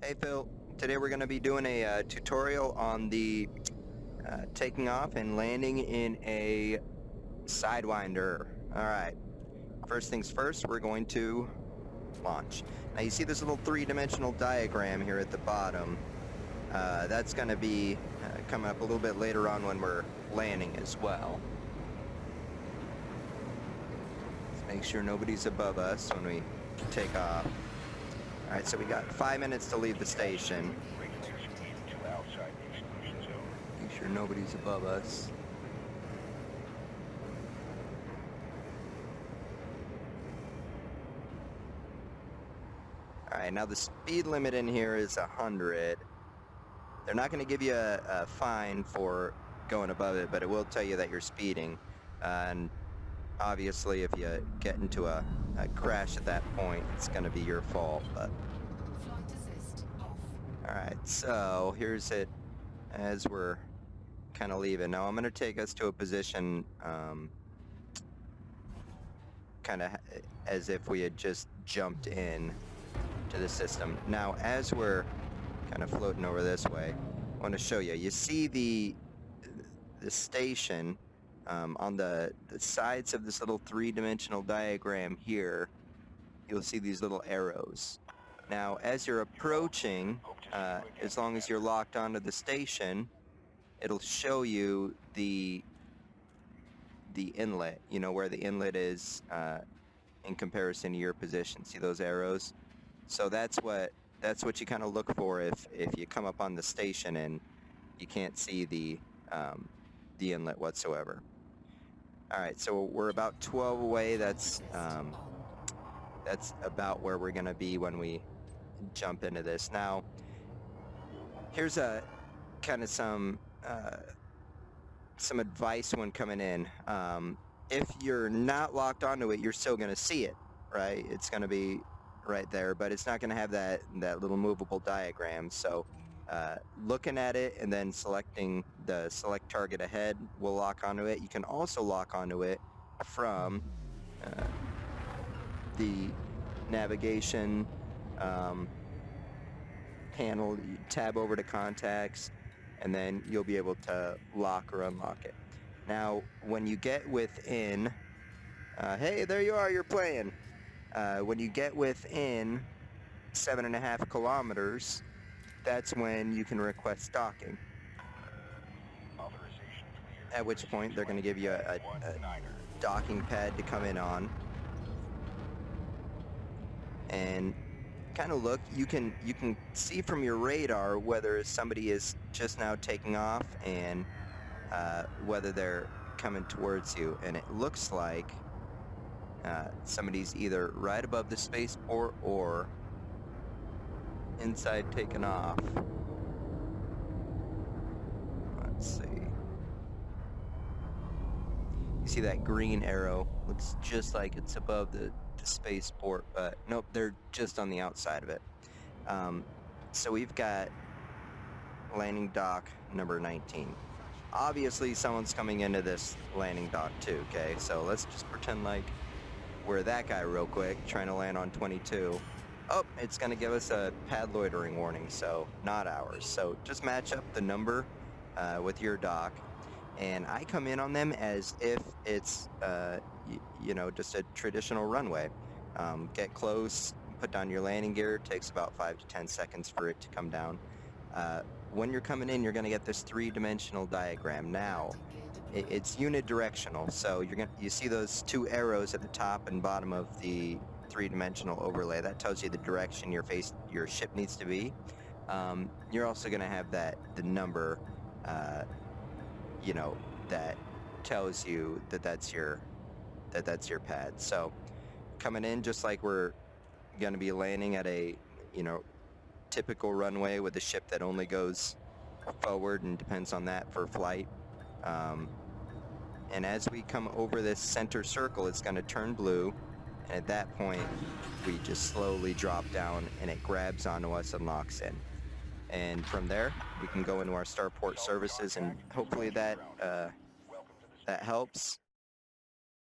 Hey Phil, today we're going to be doing a tutorial on the taking off and landing in a Sidewinder. Alright, first things first, we're going to launch. Now you see this little three-dimensional diagram here at the bottom. That's going to be coming up a little bit later on when we're landing as well. Let's make sure nobody's above us when we take off. Alright, so we got 5 minutes to leave the station. Make sure nobody's above us. Alright, now the speed limit in here is 100. They're not going to give you a fine for going above it, but it will tell you that you're speeding. And obviously, if you get into a crash at that point, it's going to be your fault. But alright, so here's it as we're kind of leaving. Now I'm going to take us to a position kind of as if we had just jumped in to the system. Now as we're kind of floating over this way, I want to show you. You see the station on the sides of this little three-dimensional diagram here. You'll see these little arrows. Now as you're approaching, as long as you're locked onto the station, it'll show you the inlet, you know, where the inlet is in comparison to your position. See those arrows? So that's what you kind of look for if you come up on the station and you can't see the inlet whatsoever. All right, so we're about 12 away. That's about where we're gonna be when we jump into this. Now, here's a kind of some advice when coming in. If you're not locked onto it, you're still going to see it, right? It's going to be right there, but it's not going to have that little movable diagram. So looking at it and then selecting the select target ahead will lock onto it. You can also lock onto it from the navigation panel. You tab over to contacts, and then you'll be able to lock or unlock it. Now, when you get within, hey, there you are, you're playing. When you get within 7.5 kilometers, that's when you can request docking. At which point, they're going to give you a docking pad to come in on. And kind of look, you can see from your radar whether somebody is just now taking off and whether they're coming towards you, and it looks like somebody's either right above the spaceport or inside taking off. Let's see. You see that green arrow? Looks just like it's above the spaceport, but nope, they're just on the outside of it. So we've got landing dock number 19. Obviously someone's coming into this landing dock too, okay? So let's just pretend like we're that guy real quick, trying to land on 22. Oh, it's gonna give us a pad loitering warning, so not ours. So just match up the number with your dock, and I come in on them as if it's you know, just a traditional runway. Get close, put down your landing gear. It takes about 5 to 10 seconds for it to come down. When you're coming in, you're going to get this three-dimensional diagram. Now, it's unidirectional, so you see those two arrows at the top and bottom of the three-dimensional overlay. That tells you the direction your ship needs to be. You're also going to have the number, you know, that tells you that's your pad. So coming in just like we're going to be landing at a, you know, typical runway with a ship that only goes forward and depends on that for flight. And as we come over this center circle, it's going to turn blue, and at that point we just slowly drop down and it grabs onto us and locks in. And from there we can go into our starport services, and hopefully that helps.